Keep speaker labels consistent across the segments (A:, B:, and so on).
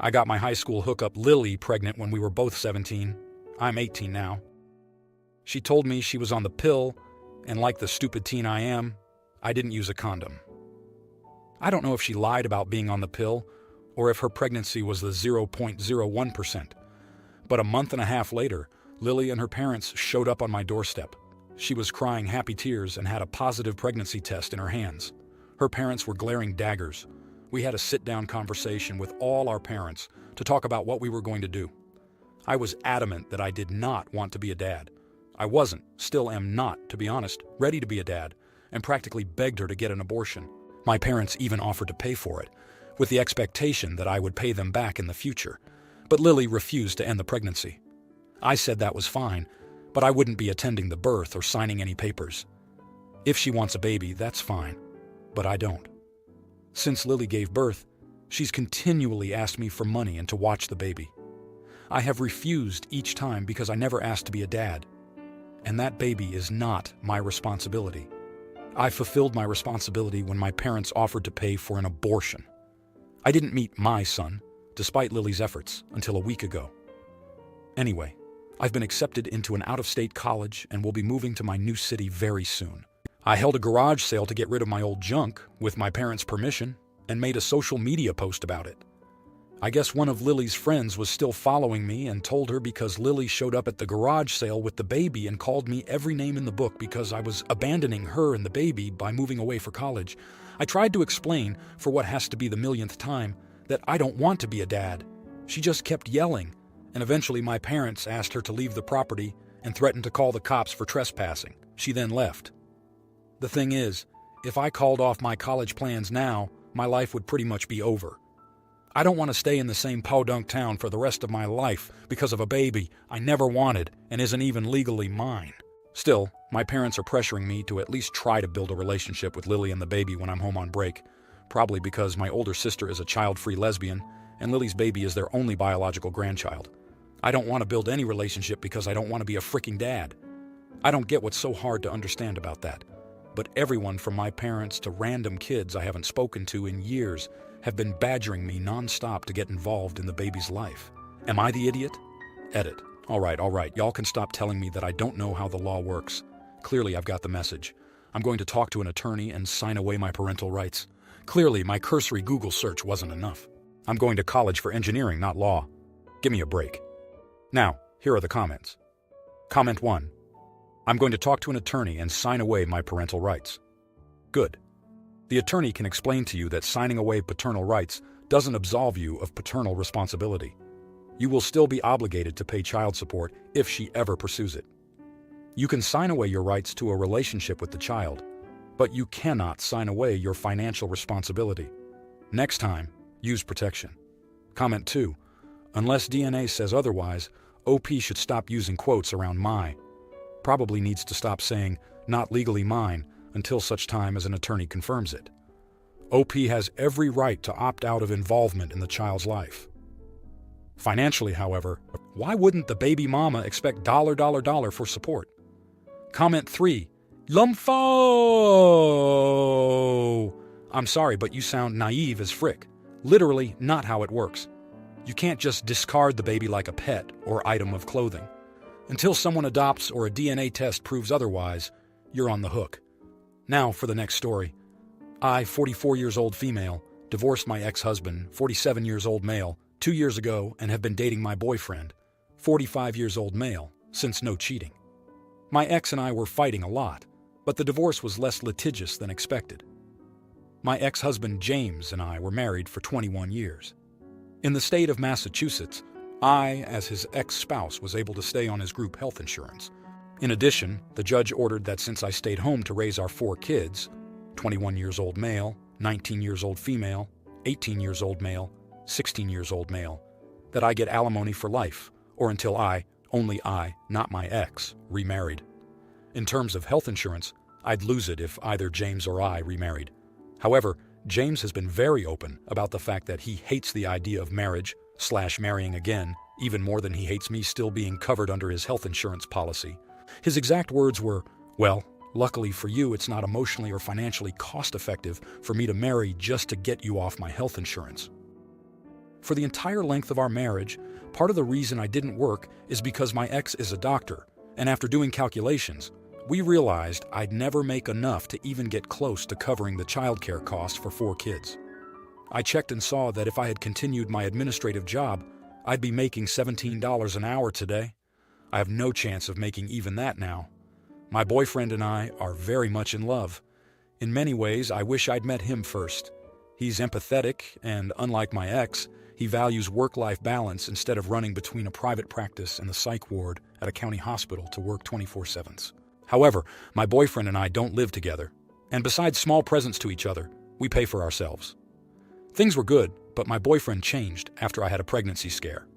A: I got my high school hookup Lily pregnant when we were both 17. I'm 18 now. She told me she was on the pill, and like the stupid teen I am, I didn't use a condom. I don't know if she lied about being on the pill or if her pregnancy was the 0.01%. But a month and a half later, Lily and her parents showed up on my doorstep. She was crying happy tears and had a positive pregnancy test in her hands. Her parents were glaring daggers. We had a sit-down conversation with all our parents to talk about what we were going to do. I was adamant that I did not want to be a dad. I wasn't, still am not, to be honest, ready to be a dad, and practically begged her to get an abortion. My parents even offered to pay for it, with the expectation that I would pay them back in the future. But Lily refused to end the pregnancy. I said that was fine, but I wouldn't be attending the birth or signing any papers. If she wants a baby, that's fine, but I don't. Since Lily gave birth, she's continually asked me for money and to watch the baby. I have refused each time because I never asked to be a dad. And that baby is not my responsibility. I fulfilled my responsibility when my parents offered to pay for an abortion. I didn't meet my son, despite Lily's efforts, until a week ago. Anyway, I've been accepted into an out-of-state college and will be moving to my new city very soon. I held a garage sale to get rid of my old junk, with my parents' permission, and made a social media post about it. I guess one of Lily's friends was still following me and told her because Lily showed up at the garage sale with the baby and called me every name in the book because I was abandoning her and the baby by moving away for college. I tried to explain, for what has to be the millionth time, that I don't want to be a dad. She just kept yelling, and eventually my parents asked her to leave the property and threatened to call the cops for trespassing. She then left. The thing is, if I called off my college plans now, my life would pretty much be over. I don't want to stay in the same podunk town for the rest of my life because of a baby I never wanted and isn't even legally mine. Still, my parents are pressuring me to at least try to build a relationship with Lily and the baby when I'm home on break, probably because my older sister is a child-free lesbian and Lily's baby is their only biological grandchild. I don't want to build any relationship because I don't want to be a freaking dad. I don't get what's so hard to understand about that. But everyone from my parents to random kids I haven't spoken to in years have been badgering me nonstop to get involved in the baby's life. Am I the idiot? Edit. All right, y'all can stop telling me that I don't know how the law works. Clearly I've got the message. I'm going to talk to an attorney and sign away my parental rights. Clearly my cursory Google search wasn't enough. I'm going to college for engineering, not law. Give me a break. Now, here are the comments. Comment 1. I'm going to talk to an attorney and sign away my parental rights. Good. The attorney can explain to you that signing away paternal rights doesn't absolve you of paternal responsibility. You will still be obligated to pay child support if she ever pursues it. You can sign away your rights to a relationship with the child, but you cannot sign away your financial responsibility. Next time, use protection. Comment 2. Unless DNA says otherwise, OP should stop using quotes around my. Probably needs to stop saying, not legally mine, until such time as an attorney confirms it. OP has every right to opt out of involvement in the child's life. Financially, however, why wouldn't the baby mama expect $$ for support? Comment 3. Lumpho! I'm sorry, but you sound naive as frick. Literally not how it works. You can't just discard the baby like a pet or item of clothing. Until someone adopts or a DNA test proves otherwise, you're on the hook. Now for the next story. I, 44 years old female, divorced my ex-husband, 47 years old male, 2 years ago and have been dating my boyfriend, 45 years old male, since no cheating. My ex and I were fighting a lot, but the divorce was less litigious than expected. My ex-husband James and I were married for 21 years. In the state of Massachusetts, I, as his ex-spouse, was able to stay on his group health insurance. In addition, the judge ordered that since I stayed home to raise our 4 kids, 21 years old male, 19 years old female, 18 years old male, 16 years old male, that I get alimony for life, or until I, only I, not my ex, remarried. In terms of health insurance, I'd lose it if either James or I remarried. However, James has been very open about the fact that he hates the idea of marriage/marrying again, even more than he hates me still being covered under his health insurance policy. His exact words were, "Well, luckily for you, it's not emotionally or financially cost-effective for me to marry just to get you off my health insurance." For the entire length of our marriage, part of the reason I didn't work is because my ex is a doctor, and after doing calculations, we realized I'd never make enough to even get close to covering the childcare costs for 4 kids. I checked and saw that if I had continued my administrative job, I'd be making $17 an hour today. I have no chance of making even that now. My boyfriend and I are very much in love. In many ways, I wish I'd met him first. He's empathetic, and unlike my ex, he values work-life balance instead of running between a private practice and the psych ward at a county hospital to work 24/7s. However, my boyfriend and I don't live together, and besides small presents to each other, we pay for ourselves. Things were good, but my boyfriend changed after I had a pregnancy scare.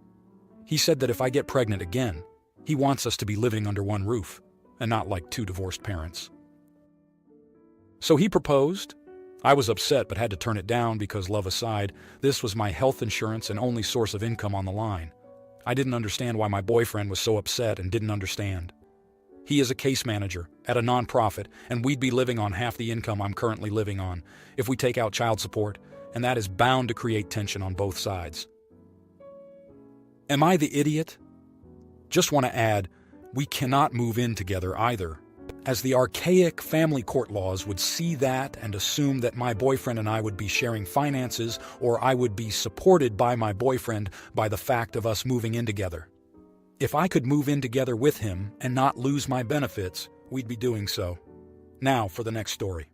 A: He said that if I get pregnant again, he wants us to be living under one roof, and not like 2 divorced parents. So he proposed. I was upset but had to turn it down because, love aside, this was my health insurance and only source of income on the line. I didn't understand why my boyfriend was so upset and didn't understand. He is a case manager at a nonprofit, and we'd be living on half the income I'm currently living on if we take out child support, and that is bound to create tension on both sides. Am I the idiot? Just want to add, we cannot move in together either, as the archaic family court laws would see that and assume that my boyfriend and I would be sharing finances, or I would be supported by my boyfriend by the fact of us moving in together. If I could move in together with him and not lose my benefits, we'd be doing so. Now for the next story.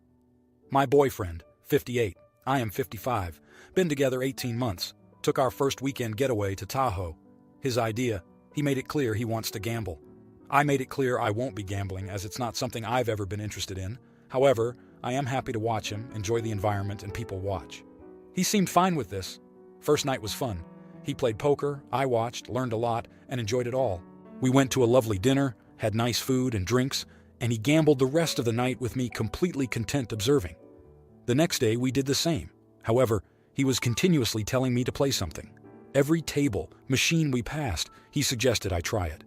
A: My boyfriend, 58, I am 55, been together 18 months, took our first weekend getaway to Tahoe. His idea, he made it clear he wants to gamble. I made it clear I won't be gambling as it's not something I've ever been interested in. However, I am happy to watch him, enjoy the environment, and people watch. He seemed fine with this. First night was fun. He played poker, I watched, learned a lot, and enjoyed it all. We went to a lovely dinner, had nice food and drinks, and he gambled the rest of the night with me completely content observing. The next day we did the same. However, he was continuously telling me to play something. Every table, machine we passed, he suggested I try it.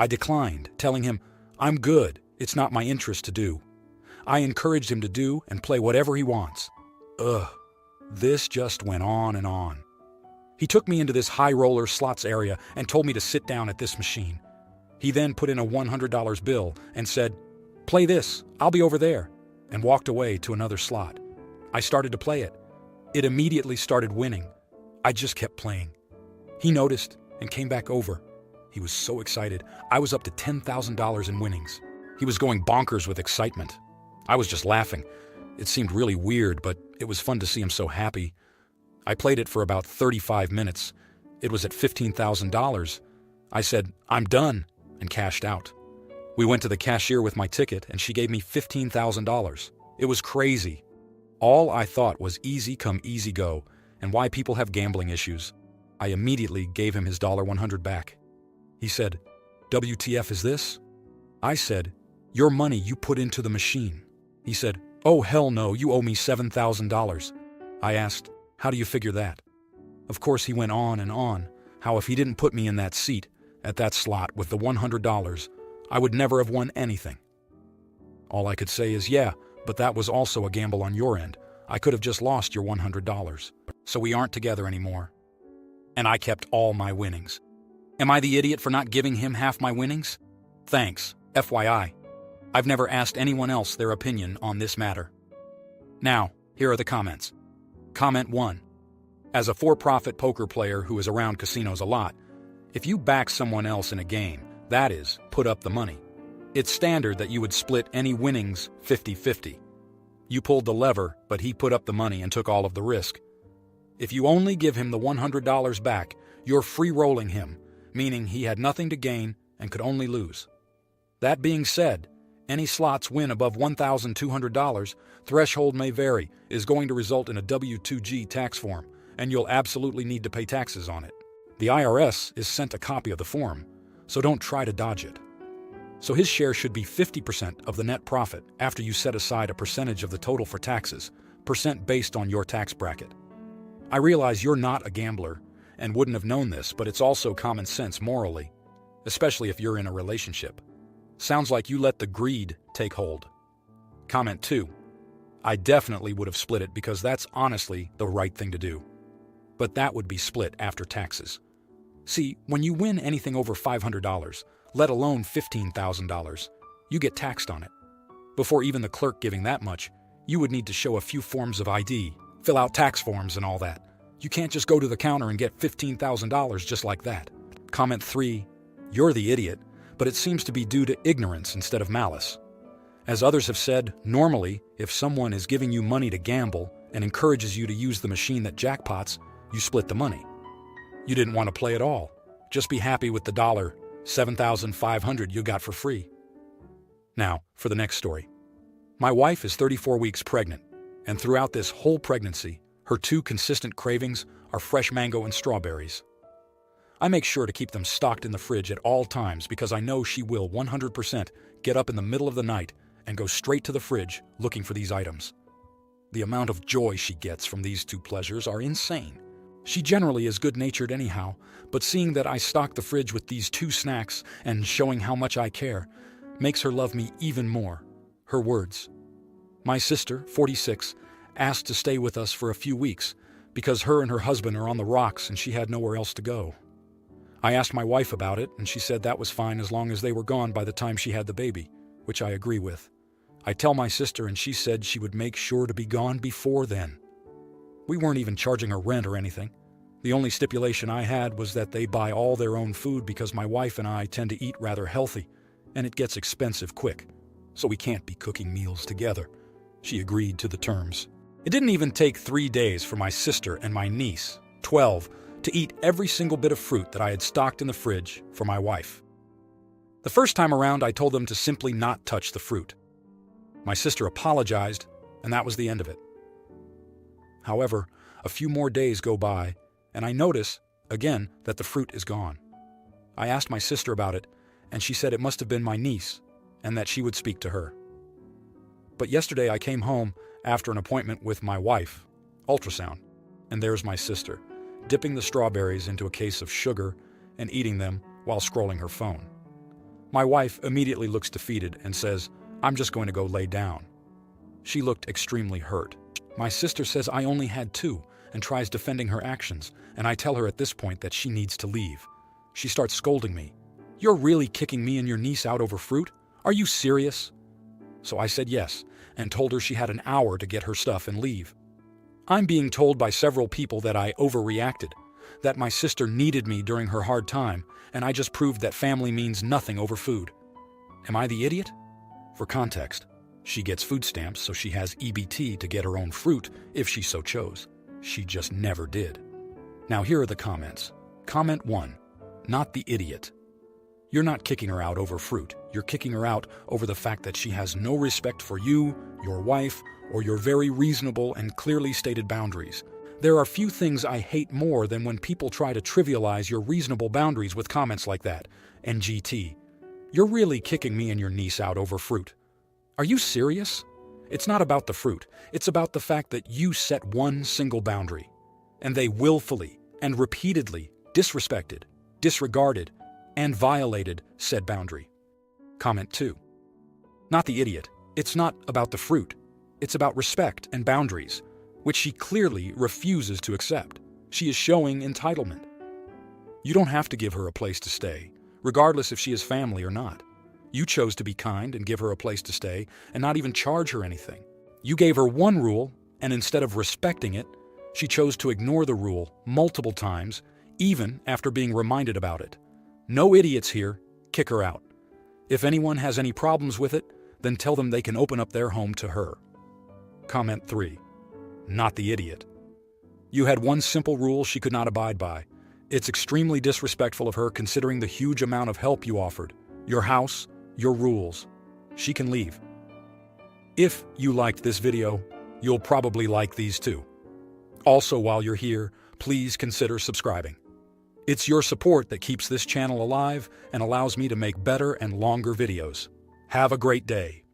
A: I declined, telling him, I'm good, it's not my interest to do. I encouraged him to do and play whatever he wants. This just went on and on. He took me into this high roller slots area and told me to sit down at this machine. He then put in a $100 bill and said, play this, I'll be over there, and walked away to another slot. I started to play it. It immediately started winning. I just kept playing. He noticed and came back over. He was so excited. I was up to $10,000 in winnings. He was going bonkers with excitement. I was just laughing. It seemed really weird, but it was fun to see him so happy. I played it for about 35 minutes. It was at $15,000. I said, I'm done, and cashed out. We went to the cashier with my ticket, and she gave me $15,000. It was crazy. All I thought was easy come, easy go, and why people have gambling issues. I immediately gave him his $100 back. He said, WTF is this? I said, your money you put into the machine. He said, oh hell no, you owe me $7,000. I asked, how do you figure that? Of course he went on and on, how if he didn't put me in that seat, at that slot with the $100, I would never have won anything. All I could say is, yeah, but that was also a gamble on your end. I could have just lost your $100. So we aren't together anymore. And I kept all my winnings. Am I the idiot for not giving him half my winnings? Thanks, FYI. I've never asked anyone else their opinion on this matter. Now, here are the comments. Comment 1. As a for-profit poker player who is around casinos a lot, if you back someone else in a game, that is, put up the money, it's standard that you would split any winnings 50-50. You pulled the lever, but he put up the money and took all of the risk. If you only give him the $100 back, you're free-rolling him, meaning he had nothing to gain and could only lose. That being said, any slots win above $1,200, threshold may vary, is going to result in a W-2G tax form, and you'll absolutely need to pay taxes on it. The IRS is sent a copy of the form, so don't try to dodge it. So his share should be 50% of the net profit after you set aside a percentage of the total for taxes, percent based on your tax bracket. I realize you're not a gambler and wouldn't have known this, but it's also common sense morally, especially if you're in a relationship. Sounds like you let the greed take hold. Comment 2. I definitely would have split it because that's honestly the right thing to do. but that would be split after taxes. See, when you win anything over $500, let alone $15,000, you get taxed on it. Before even the clerk giving that much, you would need to show a few forms of ID, fill out tax forms and all that. You can't just go to the counter and get $15,000 just like that. Comment 3. You're the idiot, but it seems to be due to ignorance instead of malice. As others have said, normally, if someone is giving you money to gamble and encourages you to use the machine that jackpots, you split the money. You didn't want to play at all. Just be happy with the $7,500 you got for free. Now, for the next story. My wife is 34 weeks pregnant, and throughout this whole pregnancy, her two consistent cravings are fresh mango and strawberries. I make sure to keep them stocked in the fridge at all times because I know she will 100% get up in the middle of the night and go straight to the fridge looking for these items. The amount of joy she gets from these two pleasures are insane. She generally is good-natured anyhow, but seeing that I stock the fridge with these two snacks and showing how much I care makes her love me even more. Her words. My sister, 46, asked to stay with us for a few weeks because her and her husband are on the rocks and she had nowhere else to go. I asked my wife about it and she said that was fine as long as they were gone by the time she had the baby, which I agree with. I tell my sister and she said she would make sure to be gone before then. We weren't even charging her rent or anything. The only stipulation I had was that they buy all their own food because my wife and I tend to eat rather healthy, and it gets expensive quick, so we can't be cooking meals together. She agreed to the terms. It didn't even take 3 days for my sister and my niece, 12, to eat every single bit of fruit that I had stocked in the fridge for my wife. The first time around, I told them to simply not touch the fruit. My sister apologized, and that was the end of it. However, a few more days go by, and I notice, again, that the fruit is gone. I asked my sister about it, and she said it must have been my niece, and that she would speak to her. But yesterday I came home after an appointment with my wife, ultrasound, and there's my sister, dipping the strawberries into a case of sugar and eating them while scrolling her phone. My wife immediately looks defeated and says, "I'm just going to go lay down." She looked extremely hurt. My sister says I only had 2 and tries defending her actions, and I tell her at this point that she needs to leave. She starts scolding me. "You're really kicking me and your niece out over fruit? Are you serious?" So I said yes, and told her she had an hour to get her stuff and leave. I'm being told by several people that I overreacted, that my sister needed me during her hard time, and I just proved that family means nothing over food. Am I the idiot? For context, she gets food stamps, so she has EBT to get her own fruit if she so chose. She just never did. Now here are the comments. Comment 1. Not the idiot. You're not kicking her out over fruit. You're kicking her out over the fact that she has no respect for you, your wife, or your very reasonable and clearly stated boundaries. There are few things I hate more than when people try to trivialize your reasonable boundaries with comments like that. NGT. You're really kicking me and your niece out over fruit. Are you serious? It's not about the fruit. It's about the fact that you set one single boundary, and they willfully and repeatedly disrespected, disregarded, and violated said boundary. Comment 2. Not the idiot. It's not about the fruit. It's about respect and boundaries, which she clearly refuses to accept. She is showing entitlement. You don't have to give her a place to stay, regardless if she is family or not. You chose to be kind and give her a place to stay and not even charge her anything. You gave her one rule, and instead of respecting it, she chose to ignore the rule multiple times, even after being reminded about it. No idiots here. Kick her out. If anyone has any problems with it, then tell them they can open up their home to her. Comment 3. Not the idiot. You had one simple rule she could not abide by. It's extremely disrespectful of her considering the huge amount of help you offered. Your house, your rules. She can leave. If you liked this video, you'll probably like these too. Also, while you're here, please consider subscribing. It's your support that keeps this channel alive and allows me to make better and longer videos. Have a great day.